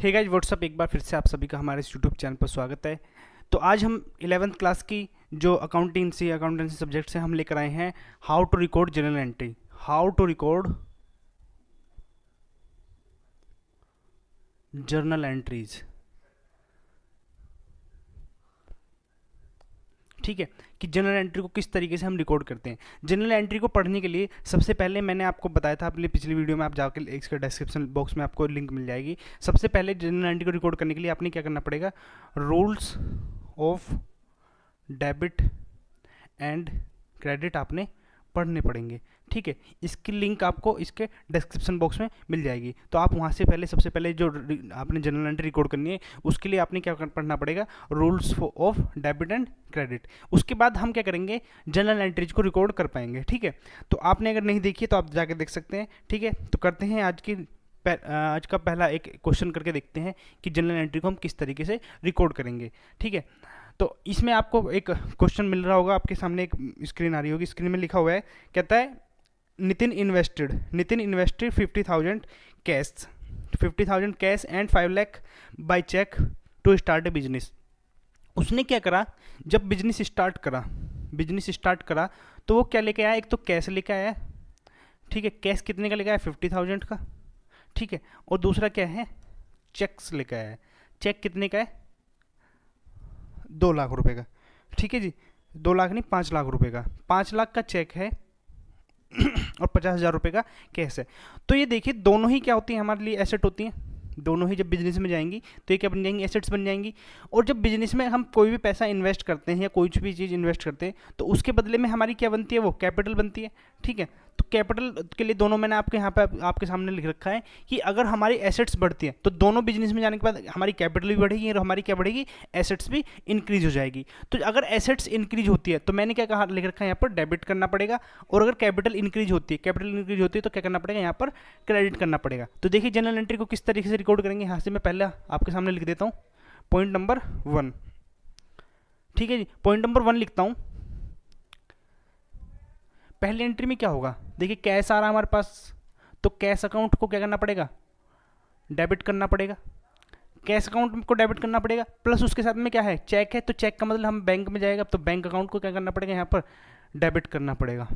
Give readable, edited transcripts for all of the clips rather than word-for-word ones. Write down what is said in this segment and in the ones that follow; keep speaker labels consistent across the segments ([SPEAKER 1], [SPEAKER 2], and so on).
[SPEAKER 1] Hey guys what's up, एक बार फिर से आप सभी का हमारे इस यूट्यूब चैनल पर स्वागत है। तो आज हम 11th क्लास की जो अकाउंटेंसी सब्जेक्ट से हम लेकर आए हैं how to record journal entry. How to record journal entries. ठीक है, कि जनरल एंट्री को किस तरीके से हम रिकॉर्ड करते हैं। जनरल एंट्री को पढ़ने के लिए सबसे पहले मैंने आपको बताया था अपनी पिछली वीडियो में, आप जाकर इसका डिस्क्रिप्शन बॉक्स में आपको लिंक मिल जाएगी। सबसे पहले जनरल एंट्री को रिकॉर्ड करने के लिए आपने क्या करना पड़ेगा, rules of debit and credit आपने पढ़ने पड़ेंगे। ठीक है, इसकी लिंक आपको इसके डिस्क्रिप्शन बॉक्स में मिल जाएगी। तो आप वहाँ से पहले सबसे पहले जो आपने जनरल एंट्री रिकॉर्ड करनी है उसके लिए आपने क्या पढ़ना पड़ेगा, rules of debit and credit. उसके बाद हम क्या करेंगे, जनरल एंट्रीज को रिकॉर्ड कर पाएंगे। ठीक है, तो आपने अगर नहीं देखी तो आप जाके देख सकते हैं। ठीक है, तो करते हैं आज का पहला एक क्वेश्चन करके देखते हैं कि जनरल एंट्री को हम किस तरीके से रिकॉर्ड करेंगे। ठीक है, तो इसमें आपको एक क्वेश्चन मिल रहा होगा, आपके सामने एक स्क्रीन आ रही होगी, स्क्रीन में लिखा हुआ है, कहता है Nitin invested 50,000 cash 50,000 cash and 5 lakh by cheque to start a business. उसने क्या करा, जब बिजनेस स्टार्ट करा तो वो क्या लेके आया, एक तो कैश लेके आया। ठीक है, कैश कितने का लेके आया, 50,000 का। ठीक है, और दूसरा क्या है, चेक्स लेके आया है। चेक कितने का है, 2 लाख रुपए का। ठीक है जी, 2 लाख नहीं, 5 लाख रुपए का। 5 लाख का चेक है और 50,000 रुपये का कैश है। तो ये देखिए, दोनों ही क्या होती हैं, हमारे लिए एसेट होती हैं। दोनों ही जब बिजनेस में जाएंगी तो ये क्या बन जाएंगी, एसेट्स बन जाएंगी। और जब बिजनेस में हम कोई भी पैसा इन्वेस्ट करते हैं या कोई भी चीज़ इन्वेस्ट करते हैं तो उसके बदले में हमारी क्या बनती है, वो कैपिटल बनती है। ठीक है, तो कैपिटल के लिए दोनों मैंने आपके यहाँ पे आपके सामने लिख रखा है कि अगर हमारी एसेट्स बढ़ती है तो दोनों बिजनेस में जाने के बाद हमारी कैपिटल भी बढ़ेगी और हमारी क्या बढ़ेगी, एसेट्स भी इंक्रीज हो जाएगी। तो अगर एसेट्स इंक्रीज होती है तो मैंने क्या कहा, लिख रखा है यहाँ पर डेबिट करना पड़ेगा। और अगर कैपिटल इंक्रीज होती है तो क्या करना पड़ेगा, यहाँ पर क्रेडिट करना पड़ेगा। तो देखिए जनरल एंट्री को किस तरीके से रिकॉर्ड करेंगे, यहाँ से मैं पहले आपके सामने लिख देता हूँ पॉइंट नंबर 1। ठीक है जी, पॉइंट नंबर 1 लिखता हूँ। पहली एंट्री में क्या होगा, देखिए कैश आ रहा है हमारे पास, तो कैश अकाउंट को क्या करना पड़ेगा, डेबिट करना पड़ेगा। कैश अकाउंट को डेबिट करना पड़ेगा, प्लस उसके साथ में क्या है, चेक है। तो चेक का मतलब हम बैंक में जाएगा, तो बैंक अकाउंट को क्या करना पड़ेगा, यहाँ पर डेबिट करना पड़ेगा।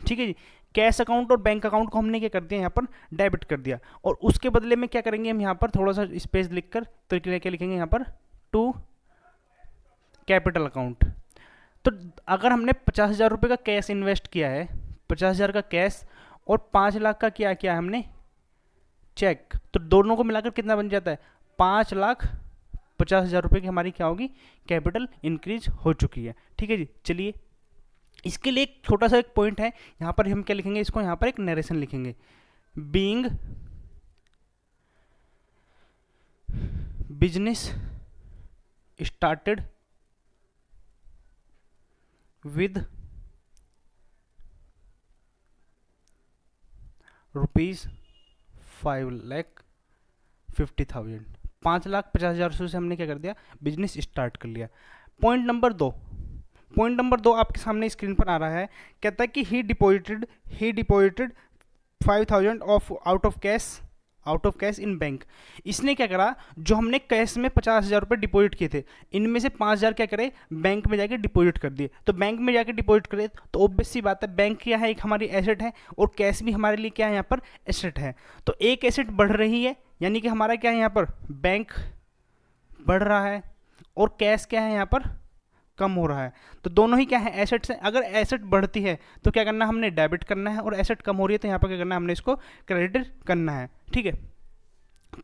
[SPEAKER 1] ठीक है जी, कैश अकाउंट और बैंक अकाउंट को हमने क्या कर दिया, यहाँ पर डेबिट कर दिया। और उसके बदले में क्या करेंगे हम, यहाँ पर थोड़ा सा स्पेस लिखकर तो क्या लिखेंगे यहाँ पर, टू कैपिटल अकाउंट। तो अगर हमने 50,000 रुपये का कैश इन्वेस्ट किया है, 50,000 का कैश और 5 लाख का क्या किया है हमने, चेक, तो दोनों को मिलाकर कितना बन जाता है, 5,50,000 रुपये की हमारी क्या होगी, कैपिटल इंक्रीज हो चुकी है। ठीक है जी, चलिए इसके लिए एक छोटा सा एक पॉइंट है, यहाँ पर हम क्या लिखेंगे, इसको यहाँ पर एक नरेशन लिखेंगे, बीइंग बिजनेस स्टार्टेड with ₹5,50,000 5,50,000 से हमने क्या कर दिया, बिजनेस स्टार्ट कर लिया। पॉइंट नंबर 2 आपके सामने स्क्रीन पर आ रहा है, कहता है कि ही deposited 5,000 out of cash in bank. इसने क्या करा, जो हमने कैश में 50,000 रुपये डिपॉजिट किए थे, इनमें से 5,000 क्या करे, बैंक में जाके डिपॉजिट कर दिए। तो बैंक में जाके डिपॉजिट करे तो ऑब्वियस सी बात है, बैंक क्या है, एक हमारी एसेट है और कैश भी हमारे लिए क्या है, यहाँ पर एसेट है। तो एक एसेट बढ़ रही है, यानी कि हमारा क्या है, यहाँ पर बैंक बढ़ रहा है और कैश क्या है, यहाँ पर कम हो रहा है। तो दोनों ही क्या है, एसेट्स हैं। अगर एसेट बढ़ती है तो क्या करना, हमने डेबिट करना है, और एसेट कम हो रही है तो यहाँ पर क्या करना है, हमने इसको क्रेडिट करना है। ठीक है,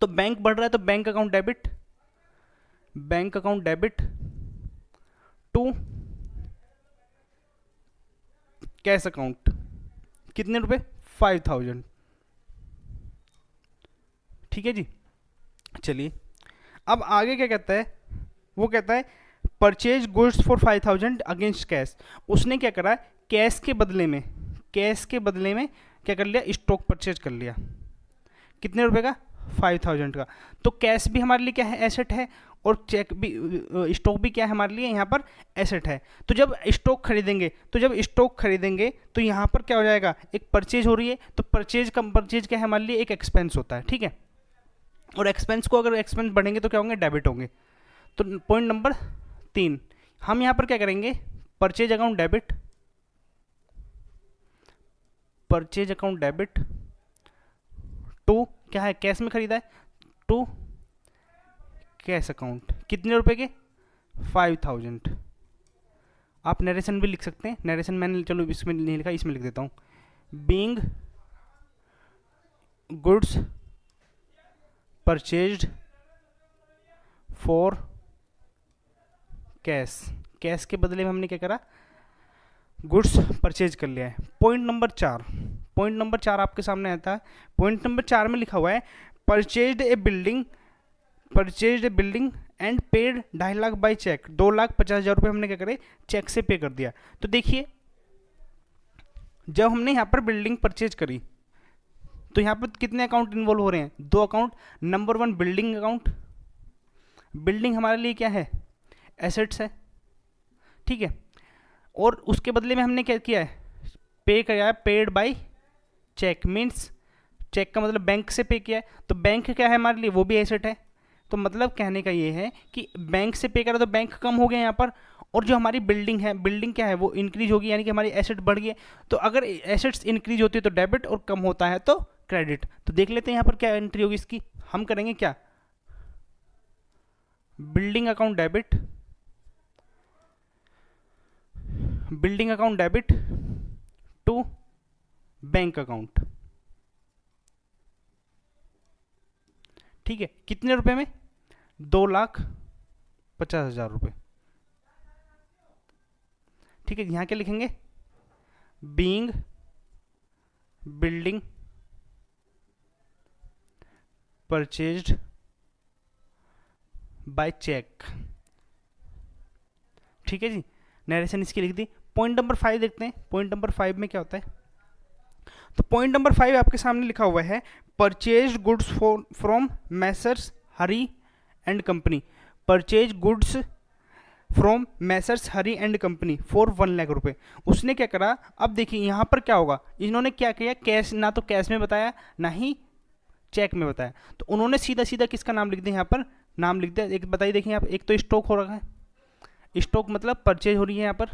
[SPEAKER 1] तो बैंक बढ़ रहा है तो bank account debit to cash account, कितने रुपए, 5,000। ठीक है जी, चलिए अब आगे क्या कहता है, वो कहता है purchase goods for 5,000 against cash. उसने क्या करा, कैश के बदले में क्या कर लिया, स्टॉक परचेज कर लिया। कितने रुपए का, 5,000 का। तो कैश भी हमारे लिए क्या है, एसेट है, और चेक भी, स्टॉक भी क्या है हमारे लिए यहाँ पर एसेट है। तो जब स्टॉक खरीदेंगे तो यहाँ पर क्या हो जाएगा, एक परचेज हो रही है, तो परचेज क्या है हमारे लिए, एक एक्सपेंस होता है। ठीक है, और एक्सपेंस को अगर एक्सपेंस बढ़ेंगे तो क्या होंगे, डेबिट होंगे। तो पॉइंट नंबर 3 हम यहाँ पर क्या करेंगे, purchase account debit, purchase account debit to क्या है, कैश में खरीदा है, टू कैश अकाउंट कितने रुपए के, 5000। आप नरेशन भी लिख सकते हैं, नरेशन मैंने चलो इसमें नहीं लिखा, इसमें लिख देता हूँ, being goods purchased for cash, cash के बदले में हमने क्या करा, गुड्स परचेज कर लिया है। पॉइंट नंबर 4, पॉइंट नंबर 4 आपके सामने आता है। पॉइंट नंबर 4 में लिखा हुआ है purchased a building, purchased a building and paid 2.5 lakh by cheque, 2,50,000 रुपये हमने क्या करे, चेक से पे कर दिया। तो देखिए जब हमने यहाँ पर बिल्डिंग परचेज करी तो यहाँ पर कितने अकाउंट इन्वॉल्व हो रहे हैं, 2 account. Number 1 building account, building हमारे लिए क्या है, एसेट्स है, ठीक है। और उसके बदले में हमने क्या किया है, पे किया है, paid by cheque, means cheque का मतलब बैंक से पे किया है, तो बैंक क्या है हमारे लिए, वो भी एसेट है। तो मतलब कहने का ये है कि बैंक से पे करा तो बैंक कम हो गया यहाँ पर, और जो हमारी बिल्डिंग है, बिल्डिंग क्या है, वो इंक्रीज होगी, यानी कि हमारी एसेट बढ़ गई है। तो अगर एसेट्स इंक्रीज होती है तो डेबिट, और कम होता है तो क्रेडिट। तो देख लेते हैं यहाँ पर क्या एंट्री होगी इसकी, हम करेंगे क्या, building account debit, building account debit to bank account, ठीक है। कितने रुपए में, 2,50,000 रुपये, ठीक है। यहां क्या लिखेंगे, being building purchased by cheque, ठीक है जी। नरेशन इसकी लिख दी। पॉइंट नंबर 5 देखते हैं, पॉइंट नंबर 5 में क्या होता है। तो पॉइंट नंबर 5 आपके सामने लिखा हुआ है purchase goods from Messrs Hari and company, purchase goods from Messrs Hari and company for 1 lakh रुपए। उसने क्या करा, अब देखिए यहाँ पर क्या होगा, इन्होंने क्या किया, कैश ना तो कैश में बताया ना ही चेक में बताया, तो उन्होंने सीधा सीधा किसका नाम लिख दिया, यहाँ पर नाम लिख दिया। एक बताइए, देखिए यहाँ एक तो स्टॉक हो रखा है, स्टॉक मतलब परचेज हो रही है यहाँ पर,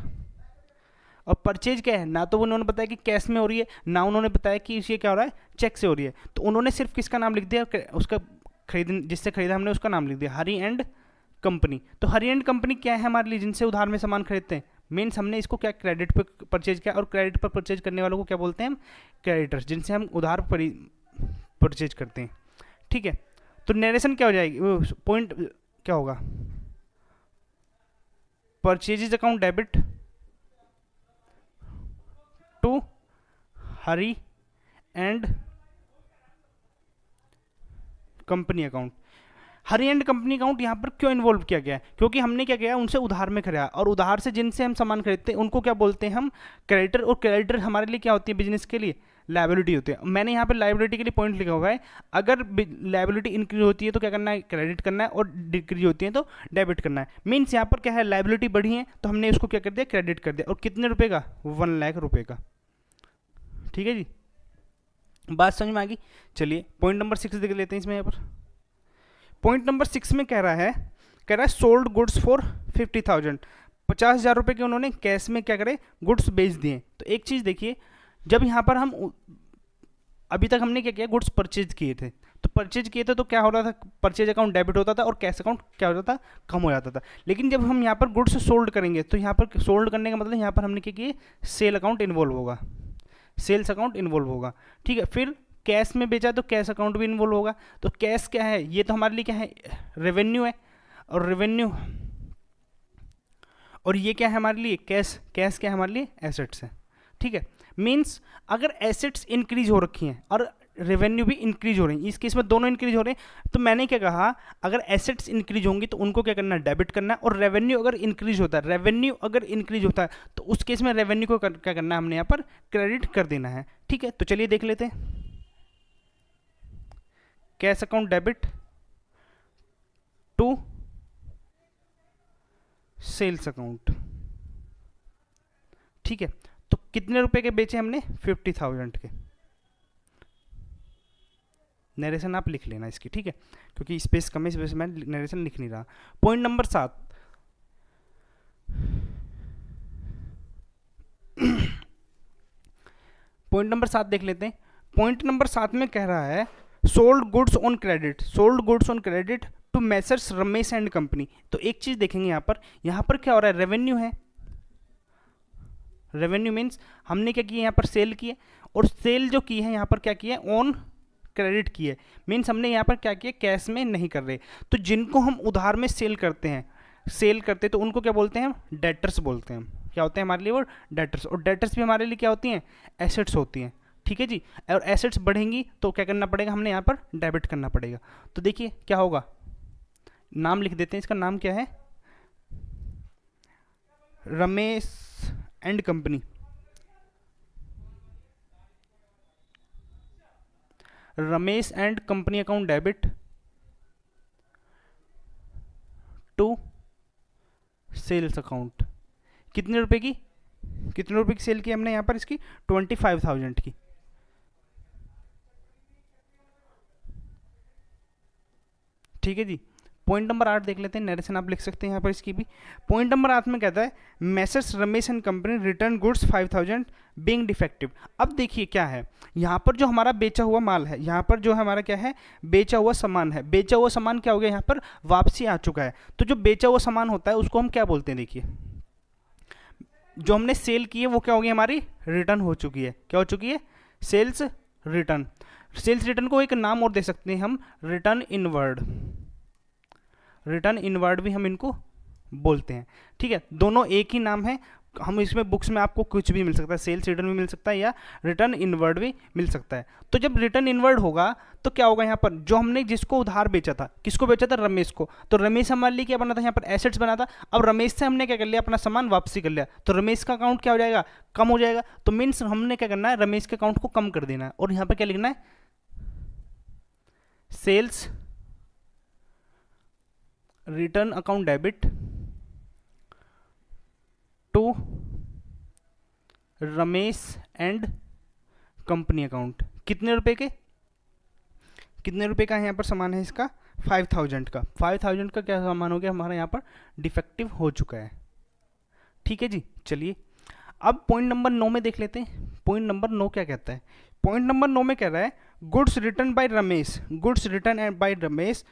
[SPEAKER 1] और परचेज क्या है, ना तो उन्होंने बताया कि कैश में हो रही है, ना उन्होंने बताया कि ये क्या हो रहा है, चेक से हो रही है। तो उन्होंने सिर्फ किसका नाम लिख दिया, उसका खरीद, जिससे खरीदा हमने उसका नाम लिख दिया, हरी एंड कंपनी। तो हरी एंड कंपनी क्या है हमारे लिए, जिनसे उधार में सामान खरीदते हैं। मीन्स हमने इसको क्या क्रेडिट पर परचेज किया, और क्रेडिट पर परचेज करने वालों को क्या बोलते हैं हम, क्रेडिटर्स, जिनसे हम उधार परचेज करते हैं, ठीक है। तो नरेशन क्या हो जाएगी, पॉइंट क्या होगा, purchases account debit to Hari and company account. Hari and company account यहाँ पर क्यों इन्वॉल्व किया गया है, क्योंकि हमने क्या किया, उनसे उधार में खरीदा, और उधार से जिनसे हम सामान खरीदते हैं उनको क्या बोलते हैं हम, क्रेडिटर। और क्रेडिटर हमारे लिए क्या होती है, बिजनेस के लिए लायबिलिटी होती है। मैंने यहाँ पर लायबिलिटी के लिए पॉइंट लिखा हुआ है, अगर लायबिलिटी इंक्रीज होती है तो क्या करना है, क्रेडिट करना है, और डिक्रीज होती है तो डेबिट करना है। मीन्स यहाँ पर क्या है, लायबिलिटी बढ़ी है तो हमने उसको क्या कर दिया, क्रेडिट कर दिया। और कितने रुपए का, 1 लाख रुपए का, ठीक है जी। बात समझ में आ गई। चलिए पॉइंट नंबर 6 देख लेते हैं इसमें। यहाँ पर पॉइंट नंबर 6 में कह रहा है सोल्ड गुड्स फॉर 50,000, 50,000 रुपये के उन्होंने कैश में क्या करे, गुड्स बेच दिए। तो एक चीज़ देखिए, जब यहाँ पर हम अभी तक हमने क्या किया, गुड्स परचेज किए थे, तो परचेज किए थे तो क्या हो रहा था, परचेज अकाउंट डेबिट होता था और कैश अकाउंट क्या होता था, कम हो जाता था। लेकिन जब हम यहाँ पर गुड्स सोल्ड करेंगे तो यहाँ पर सोल्ड करने का मतलब यहाँ पर हमने क्या किया, सेल अकाउंट इन्वॉल्व होगा, सेल्स अकाउंट इन्वॉल्व होगा, ठीक है। फिर कैश में बेचा तो कैश अकाउंट भी इन्वॉल्व होगा। तो कैश क्या है, ये तो हमारे लिए क्या है, रेवेन्यू है, और रेवेन्यू, और ये क्या है हमारे लिए, कैश, कैश क्या है हमारे लिए, एसेट्स है, ठीक है। मीन्स अगर एसेट्स इंक्रीज हो रखी हैं और रेवेन्यू भी इंक्रीज हो रही है, इस केस में दोनों इंक्रीज हो रहे हैं, तो मैंने क्या कहा, अगर एसेट्स इंक्रीज होंगी तो उनको क्या करना है, डेबिट करना है। और रेवेन्यू अगर इंक्रीज होता है, रेवेन्यू अगर इंक्रीज होता है तो उस केस में रेवेन्यू को क्या करना है, हमने यहाँ पर क्रेडिट कर देना है, ठीक है। तो चलिए देख लेते हैं, cash account debit to sales account, ठीक है। तो कितने रुपए के बेचे हमने, 50,000 के। नरेशन आप लिख लेना इसकी, ठीक है, क्योंकि स्पेस कम है, इस वजह से मैं नरेशन लिख नहीं रहा। पॉइंट नंबर 7, पॉइंट नंबर 7 देख लेते हैं। पॉइंट नंबर 7 में कह रहा है sold goods on credit, sold goods on credit to Messrs Ramesh and company. तो एक चीज देखेंगे यहाँ पर क्या हो रहा है, रेवेन्यू है। रेवेन्यू मीन्स हमने क्या किया, यहाँ पर सेल की है, और सेल जो की है यहाँ पर क्या किया है, ऑन क्रेडिट की है, मीन्स हमने यहाँ पर क्या किया, कैश में नहीं कर रहे। तो जिनको हम उधार में सेल करते तो उनको क्या बोलते हैं हम, डेटर्स बोलते हैं। क्या होते हैं हमारे लिए वो, डेटर्स। और डेटर्स भी हमारे लिए क्या होती हैं, एसेट्स होती हैं, ठीक है जी। और एसेट्स बढ़ेंगी तो क्या करना पड़ेगा, हमने यहाँ पर डेबिट करना पड़ेगा। तो देखिए क्या होगा, नाम लिख देते हैं, इसका नाम क्या है, Ramesh and company, Ramesh and company account debit to sales account. कितने रुपए की सेल की हमने यहाँ पर, इसकी 25,000 की। ठीक है जी। पॉइंट नंबर 8 देख लेते हैं, नरेशन आप लिख सकते हैं यहाँ पर इसकी भी। पॉइंट नंबर 8 में कहता है Messrs Ramesh and company return goods 5,000 being defective. अब देखिए क्या है, यहाँ पर जो हमारा बेचा हुआ माल है, यहाँ पर जो हमारा क्या है, बेचा हुआ सामान है। बेचा हुआ सामान क्या हो गया, यहाँ पर वापसी आ चुका है। तो जो बेचा हुआ सामान होता है उसको हम क्या बोलते हैं, देखिए जो हमने सेल की है वो क्या हो गई, हमारी रिटर्न हो चुकी है। क्या हो चुकी है, सेल्स रिटर्न। सेल्स रिटर्न को एक नाम और दे सकते हैं हम, रिटर्न इनवर्ड। रिटर्न इनवर्ड भी हम इनको बोलते हैं, ठीक है। दोनों एक ही नाम है, हम इसमें बुक्स में आपको कुछ भी मिल सकता है, सेल्स रिटर्न भी मिल सकता है या रिटर्न इनवर्ड भी मिल सकता है। तो जब रिटर्न इनवर्ड होगा तो क्या होगा, यहाँ पर जो हमने जिसको उधार बेचा था, किसको बेचा था, रमेश को। तो रमेश हमारे लिए क्या बना था, यहाँ पर एसेट्स बना था। अब रमेश से हमने क्या कर लिया, अपना सामान वापसी कर लिया, तो रमेश का अकाउंट क्या हो जाएगा, कम हो जाएगा। तो मीन्स हमने क्या करना है, रमेश के अकाउंट को कम कर देना है। और यहाँ पर क्या लिखना है, sales return account debit to Ramesh and company account. कितने रुपए का है यहाँ पर सामान है इसका, 5,000 का। 5,000 का क्या सामान हो गया हमारा, यहाँ पर डिफेक्टिव हो चुका है, ठीक है जी। चलिए अब पॉइंट नंबर 9 में देख लेते हैं। पॉइंट नंबर 9 क्या कहता है, पॉइंट नंबर 9 में कह रहा है goods return by Ramesh, goods return by Ramesh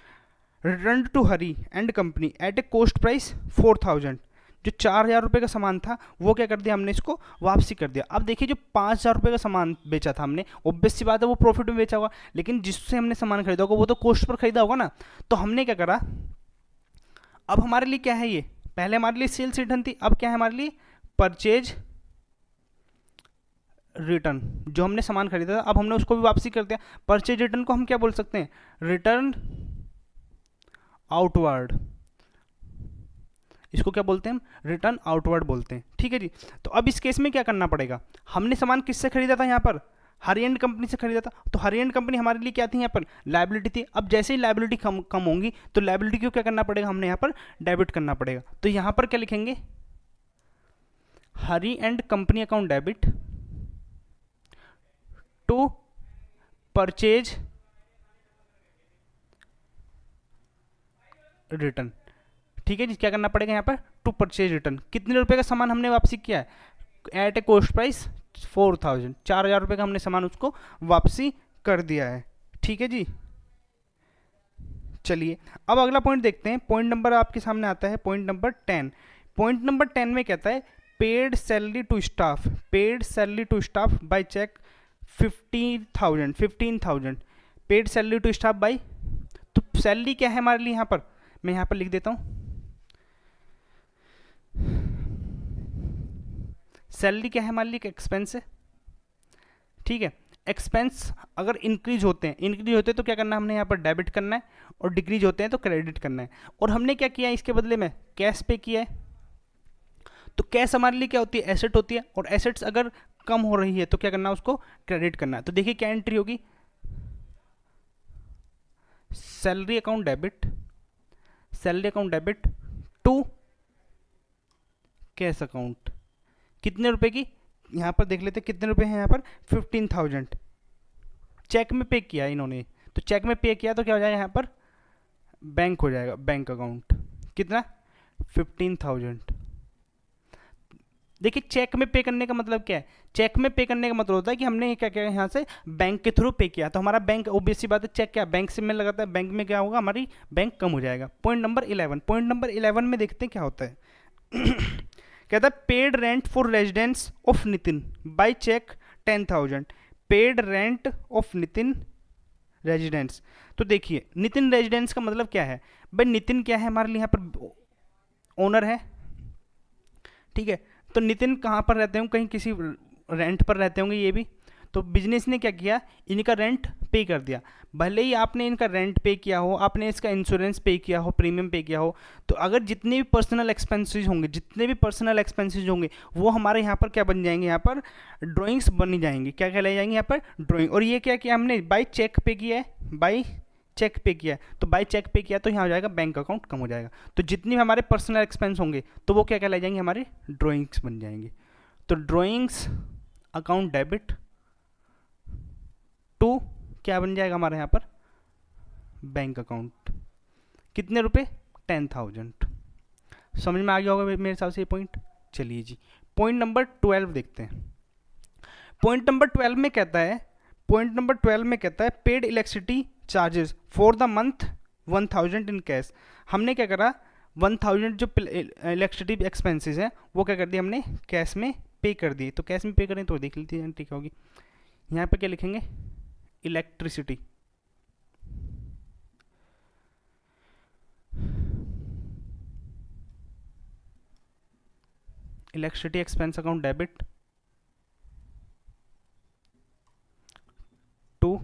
[SPEAKER 1] return to Hari and company at a cost price 4,000। जो 4,000 रुपये का सामान था वो क्या कर दिया हमने, इसको वापसी कर दिया। अब देखिए जो 5,000 रुपये का सामान बेचा था हमने, ऑब्वियस सी बात है वो प्रॉफिट में बेचा होगा, लेकिन जिससे हमने सामान खरीदा होगा वो तो कॉस्ट पर खरीदा होगा ना। तो हमने क्या करा, अब हमारे लिए क्या है, ये पहले हमारे लिए सेल्स रिटर्न थी, अब क्या है हमारे लिए, परचेज रिटर्न। जो हमने सामान खरीदा था अब हमने उसको भी वापसी कर दिया। परचेज रिटर्न को हम क्या बोल सकते हैं, रिटर्न आउटवर्ड। इसको क्या बोलते हैं हम, रिटर्न आउटवर्ड बोलते हैं, ठीक है जी। तो अब इस केस में क्या करना पड़ेगा, हमने सामान किससे खरीदा था, यहाँ पर हरी एंड कंपनी से खरीदा था। तो हरी एंड कंपनी हमारे लिए क्या थी, यहाँ पर लायबिलिटी थी। अब जैसे ही लायबिलिटी कम होंगी तो लायबिलिटी को क्या करना पड़ेगा, हमने यहाँ पर डेबिट करना पड़ेगा। तो यहाँ पर क्या लिखेंगे, Hari and company account debit to purchase return, ठीक है जी। क्या करना पड़ेगा यहाँ पर, टू परचेज रिटर्न। कितने रुपए का सामान हमने वापसी किया है, एट ए कॉस्ट प्राइस 4,000, 4,000 रुपये का हमने सामान उसको वापसी कर दिया है, ठीक है जी। चलिए अब अगला पॉइंट देखते हैं। पॉइंट नंबर आपके सामने आता है पॉइंट नंबर 10। पॉइंट नंबर 10 में कहता है paid salary to staff, paid salary to staff by cheque 15,000 paid salary to staff by. तो सैलरी क्या है हमारे लिए, यहाँ पर मैं यहाँ पर लिख देता हूँ, सैलरी क्या है हमारे लिए, एक्सपेंस है, ठीक है। एक्सपेंस अगर इंक्रीज होते हैं तो क्या करना है, हमने यहाँ पर डेबिट करना है, और डिक्रीज होते हैं तो क्रेडिट करना है। और हमने क्या किया है इसके बदले में, कैश पे किया है। तो कैश हमारे लिए क्या होती है, एसेट होती है, और एसेट्स अगर कम हो रही है तो क्या करना है, उसको क्रेडिट करना है। तो देखिए क्या एंट्री होगी, salary account debit to cash account. कितने रुपए की, यहाँ पर देख लेते हैं कितने रुपए हैं, यहाँ पर 15,000 चेक में पे किया इन्होंने, तो चेक में पे किया तो क्या हो जाएगा यहाँ पर, बैंक हो जाएगा, बैंक अकाउंट। कितना, 15,000। देखिए चेक में पे करने का मतलब क्या है, चेक में पे करने का मतलब होता है कि हमने क्या किया, यहाँ से बैंक के थ्रू पे किया, तो हमारा बैंक, ऑब्वियस सी बात है, चेक क्या बैंक से में लगाता है, बैंक में क्या होगा, हमारी बैंक कम हो जाएगा। पॉइंट नंबर 11, पॉइंट नंबर 11 में देखते हैं क्या होता है। कहता है paid rent for residence of Nitin by cheque 10,000, paid rent of Nitin residence. तो देखिए नितिन रेजिडेंस का मतलब क्या है भाई, नितिन क्या है हमारे लिए यहाँ पर ओनर है, ठीक है। तो नितिन कहाँ पर रहते होंगे, कहीं किसी रेंट पर रहते होंगे ये भी, तो बिजनेस ने क्या किया, इनका रेंट पे कर दिया। भले ही आपने इनका रेंट पे किया हो, आपने इसका इंश्योरेंस पे किया हो, प्रीमियम पे किया हो, तो अगर जितने भी पर्सनल एक्सपेंसेस होंगे, जितने भी पर्सनल एक्सपेंसेस होंगे, वो हमारे यहाँ पर क्या बन जाएंगे, यहाँ पर ड्राइंग्स बनी जाएंगी। क्या कहलाई जाएंगी यहाँ पर, ड्राइंग। और ये क्या किया हमने, बाई चेक पे किया है, बाई चेक पे किया, तो बाई चेक पे किया तो यहाँ हो जाएगा बैंक अकाउंट कम हो जाएगा। तो जितनी भी हमारे पर्सनल एक्सपेंस होंगे तो वो क्या कहलाई जाएंगे, हमारे ड्राइंग्स बन जाएंगे। तो ड्राइंग्स अकाउंट डेबिट टू क्या बन जाएगा हमारे यहाँ पर, बैंक अकाउंट। कितने रुपए, 10,000। समझ में आ गया होगा मेरे हिसाब से ये पॉइंट। चलिए जी पॉइंट नंबर 12 देखते हैं। पॉइंट नंबर 12 में कहता है, पॉइंट नंबर 12 में कहता है paid electricity charges for the month 1,000 in cash. हमने क्या करा, 1,000 जो इलेक्ट्रिसिटी एक्सपेंसेस हैं वो क्या कर दिए हमने, कैश में पे कर दिए। तो कैश में पे करें तो देख लेते हैं ठीक होगी। यहाँ पे क्या लिखेंगे, electricity, electricity expense account debit to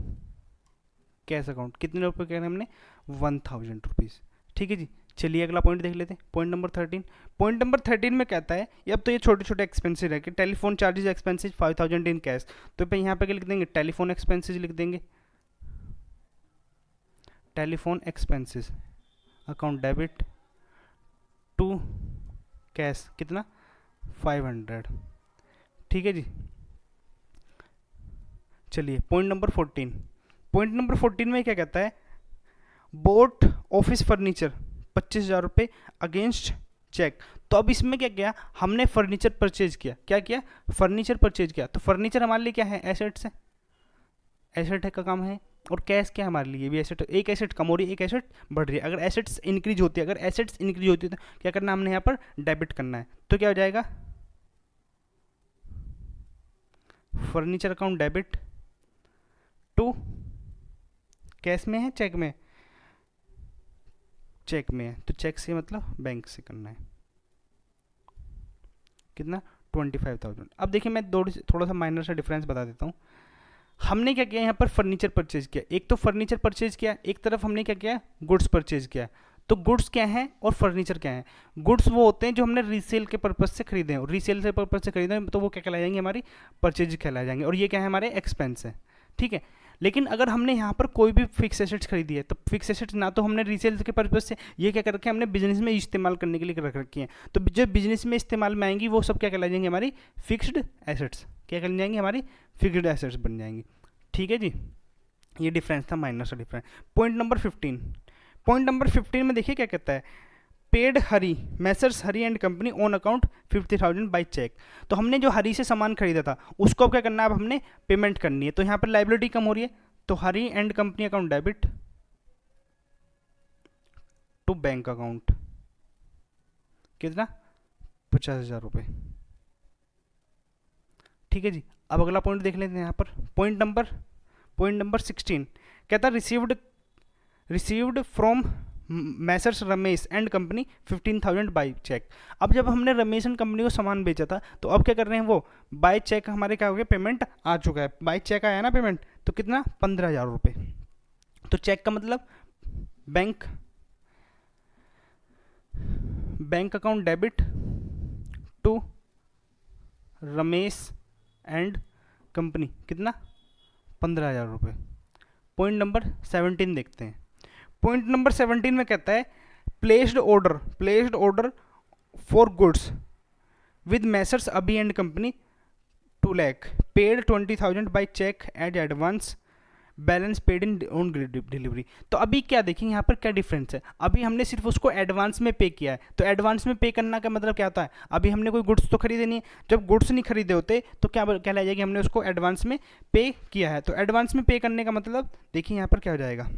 [SPEAKER 1] cash account. कितने रुपए कह रहे हैं हमने, 1,000 रुपीज़। ठीक है जी, चलिए अगला पॉइंट देख लेते हैं, पॉइंट नंबर 13। पॉइंट नंबर 13 में कहता है, अब तो ये छोटे छोटे एक्सपेंसेस है कि telephone charges expenses 5,000 in cash. तो पे यहाँ पे क्या लिख देंगे, टेलीफोन एक्सपेंसेस लिख देंगे, telephone expenses account debit to cash. कितना, 500। ठीक है जी, चलिए पॉइंट नंबर 14। पॉइंट नंबर 14 में क्या कहता है, बोट ऑफिस फर्नीचर 25,000 रुपये अगेंस्ट चेक। तो अब इसमें क्या किया, हमने फर्नीचर परचेज किया। क्या किया, फर्नीचर परचेज किया। तो फर्नीचर हमारे लिए क्या है, एसेट्स है, एसेट है का काम है। और कैश क्या है हमारे लिए, भी एसेट। एक एसेट कम हो रही है, एक एसेट बढ़ रही है। अगर एसेट्स इंक्रीज होती है, अगर एसेट्स इंक्रीज होती है तो क्या करना हमने यहाँ पर, डेबिट करना है। तो क्या हो जाएगा, furniture account debit to cash में है, चेक में, चेक में है। तो चेक से मतलब बैंक से करना है। कितना, 25,000। अब देखिए मैं थोड़ा सा माइनर सा डिफरेंस बता देता हूँ। हमने क्या किया, यहाँ पर फर्नीचर परचेज किया, एक तो फर्नीचर परचेज किया, एक तरफ हमने क्या किया, गुड्स परचेज किया। तो गुड्स क्या है और फर्नीचर क्या है, गुड्स वो होते हैं जो हमने रीसेल के पर्पज से खरीदे हैं, और रीसेल से पर्पज से खरीदे हैं तो वो क्या कहलाए जाएंगे, हमारी परचेज कहलाए जाएंगे। और ये क्या है, हमारे एक्सपेंस है। ठीक है, लेकिन अगर हमने यहाँ पर कोई भी फिक्स एसेट्स खरीदी है, तो फिक्स एसेट्स ना तो हमने रीसेल के पर्पज से, ये क्या कर रखे हैं, हमने बिजनेस में इस्तेमाल करने के लिए रख रखी हैं। तो जो बिजनेस में इस्तेमाल में आएंगी वो सब क्या कहलाई जाएंगी, हमारी फिक्स्ड एसेट्स। क्या कहलाई जाएंगी, हमारी फिक्स्ड एसेट्स बन जाएंगी। ठीक है जी, ये डिफरेंस था, माइनर सा difference. Point number 15। Point number 15 में देखिए क्या कहता है, paid Hari Messrs Hari and company on account 50,000 by cheque. तो हमने जो हरी से सामान खरीदा था उसको अब क्या करना है, अब हमने पेमेंट करनी है। तो यहाँ पर लाइबिलिटी कम हो रही है, तो Hari and company account debit to bank account. कितना, 50,000 रुपये। ठीक है जी, अब अगला पॉइंट देख लेते हैं यहाँ पर। पॉइंट नंबर 16 कहता है received from Messrs Ramesh and company 15,000 by cheque. अब जब हमने रमेश एंड कंपनी को सामान बेचा था तो अब क्या कर रहे हैं, वो बाय चेक हमारे क्या हो गया, पेमेंट आ चुका है। बाय चेक आया ना पेमेंट, तो कितना, 15,000 रुपये। तो चेक का मतलब bank account debit to Ramesh and company. कितना, 15,000 रुपये। पॉइंट नंबर 17 देखते हैं। पॉइंट नंबर 17 में कहता है placed order for goods with messrs Abhi and company 2 lakh, paid 20,000 by cheque at advance balance paid in on delivery. तो अभी क्या देखेंगे यहाँ पर क्या डिफरेंस है। अभी हमने सिर्फ उसको एडवांस में पे किया है, तो एडवांस में पे करना का मतलब क्या होता है, अभी हमने कोई गुड्स तो खरीदे नहीं है, जब गुड्स नहीं खरीदे होते तो क्या कहलाया जाएगा, हमने उसको एडवांस में पे किया है। तो एडवांस में पे करने का मतलब देखिए यहाँ पर क्या हो जाएगा,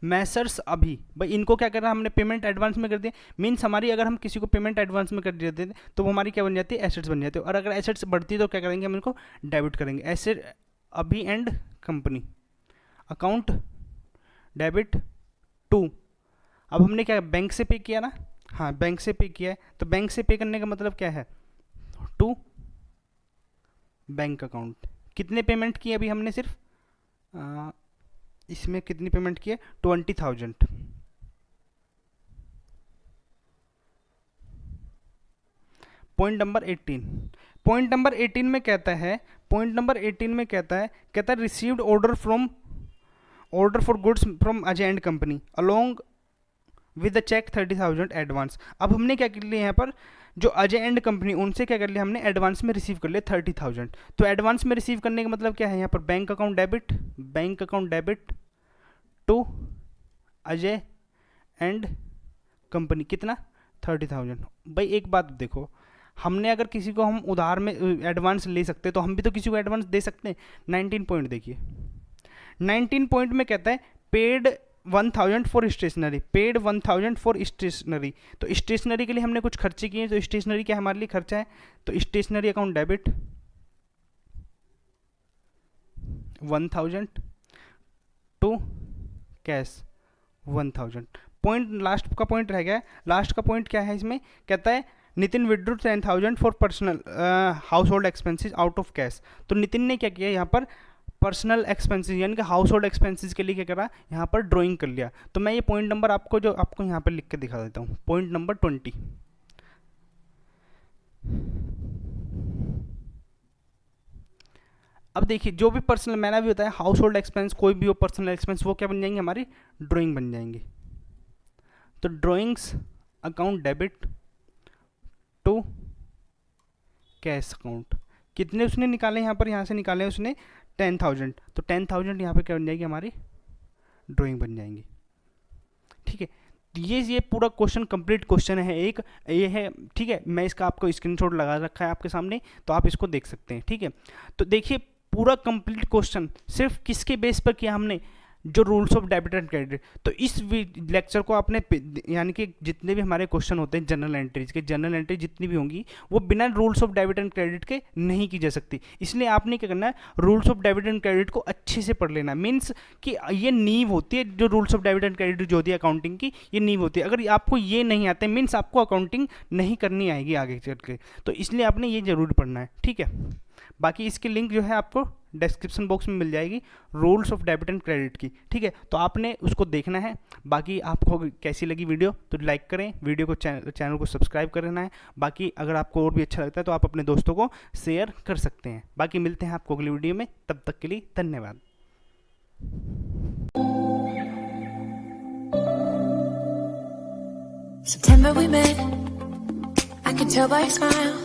[SPEAKER 1] मैसर्स अभी, भाई इनको क्या करना, हमने पेमेंट एडवांस में कर दिया, मीन्स हमारी अगर हम किसी को पेमेंट एडवांस में कर देते हैं तो वो हमारी क्या बन जाती है, एसेट्स बन जाती है। और अगर एसेट्स बढ़ती है तो क्या करेंगे, हम इनको डेबिट करेंगे। एसेट अभी and company account debit to, अब हमने क्या बैंक से पे किया ना, हाँ बैंक से पे किया है, तो बैंक से पे करने का मतलब क्या है, टू बैंक अकाउंट। कितने पेमेंट किए अभी हमने, सिर्फ इसमें कितनी पेमेंट की है, 20,000। पॉइंट नंबर 18, पॉइंट नंबर 18 में कहता है, पॉइंट नंबर 18 में कहता है received order for goods from Ajay and company along with the cheque 30,000 advance. अब हमने क्या कर लिया यहाँ पर, जो अजय एंड कंपनी उनसे क्या कर लिया हमने, एडवांस में रिसीव कर लिया 30,000। तो एडवांस में रिसीव करने का मतलब क्या है, यहाँ पर bank account debit to Ajay and company, कितना 30,000। भाई एक बात देखो, हमने अगर किसी को हम उधार में एडवांस ले सकते तो हम भी तो किसी को एडवांस दे सकते हैं। 19 पॉइंट देखिए, 19 पॉइंट में कहता है paid 1,000 for stationery, paid 1,000 for stationery. तो स्टेशनरी के लिए हमने कुछ खर्चे किए, तो स्टेशनरी क्या हमारे लिए खर्चा है, तो stationery account debit 1,000 to cash 1,000। Point last का पॉइंट रह गया, लास्ट का पॉइंट क्या है इसमें, कहता है Nitin withdrew 10,000 for personal house hold expenses out of cash. तो नितिन ने क्या किया यहाँ पर, पर्सनल एक्सपेंसेस यानी कि हाउस होल्ड एक्सपेंसेस के लिए क्या करा, यहाँ पर ड्राइंग कर लिया। तो मैं ये पॉइंट नंबर आपको यहाँ पर लिख के दिखा देता हूँ, पॉइंट नंबर 20। अब देखिए जो भी पर्सनल, मैंने अभी बताया हाउस होल्ड एक्सपेंस, कोई भी हो पर्सनल एक्सपेंस, वो क्या बन जाएंगे, हमारी ड्राइंग बन जाएंगी। तो drawings account debit to cash account, कितने उसने निकाले यहाँ पर, यहाँ से निकाले उसने 10,000, तो 10,000 यहाँ पे क्या बन जाएगी, हमारी ड्राइंग बन जाएंगी। ठीक है, ये पूरा क्वेश्चन कंप्लीट क्वेश्चन है, एक ये है। ठीक है, मैं इसका आपको स्क्रीनशॉट लगा रखा है आपके सामने, तो आप इसको देख सकते हैं। ठीक है, तो देखिए पूरा कंप्लीट क्वेश्चन सिर्फ किसके बेस पर किया हमने, जो rules of debit and credit. तो इस लेक्चर को आपने, यानी कि जितने भी हमारे क्वेश्चन होते हैं जनरल एंट्रीज के, जनरल एंट्री जितनी भी होंगी वो बिना rules of debit and credit के नहीं की जा सकती। इसलिए आपने क्या करना है, rules of debit and credit को अच्छे से पढ़ लेना। मीन्स कि ये नींव होती है, जो rules of debit and credit जो होती है अकाउंटिंग की, ये नींव होती है। अगर आपको ये नहीं आते, मीन्स आपको अकाउंटिंग नहीं करनी आएगी आगे चल के, तो इसलिए आपने ये जरूर पढ़ना है। ठीक है, बाकी इसकी लिंक जो है आपको डिस्क्रिप्शन बॉक्स में मिल जाएगी, rules of debit and credit की। ठीक है, तो आपने उसको देखना है। बाकी आपको कैसी लगी वीडियो तो लाइक करें, वीडियो को चैनल को सब्सक्राइब करना है। बाकी अगर आपको और भी अच्छा लगता है तो आप अपने दोस्तों को शेयर कर सकते हैं। बाकी मिलते हैं आपको अगली वीडियो में, तब तक के लिए धन्यवाद। September we met, I can tell by your smile,